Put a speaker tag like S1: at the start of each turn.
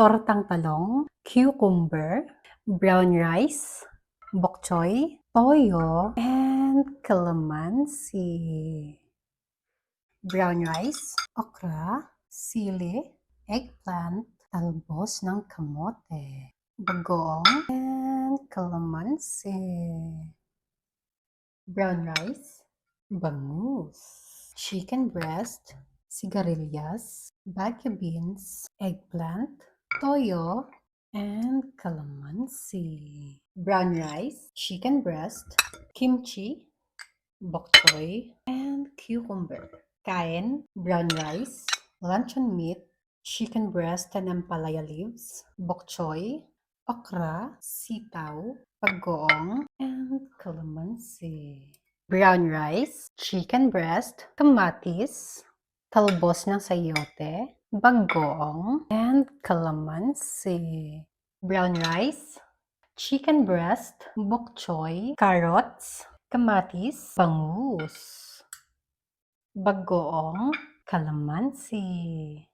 S1: tortang talong, cucumber, brown rice, bok choy, toyo, and calamansi. Brown rice, okra, sili, eggplant, talbos ng kamote, bagoong, and calamansi. Brown rice, bangus, chicken breast, sigarilyas, bagu beans, eggplant, toyo, and calamansi. Brown rice, chicken breast, kimchi, bok choy, and cucumber. Kain, brown rice, luncheon meat, chicken breast and ampalaya leaves, bok choy, okra, sitaw, bagoong, and calamansi. Brown rice, chicken breast, kamatis, talbos ng sayote, bagoong, and calamansi. Brown rice, chicken breast, bok choy, carrots, kamatis, bangus, bagoong, calamansi.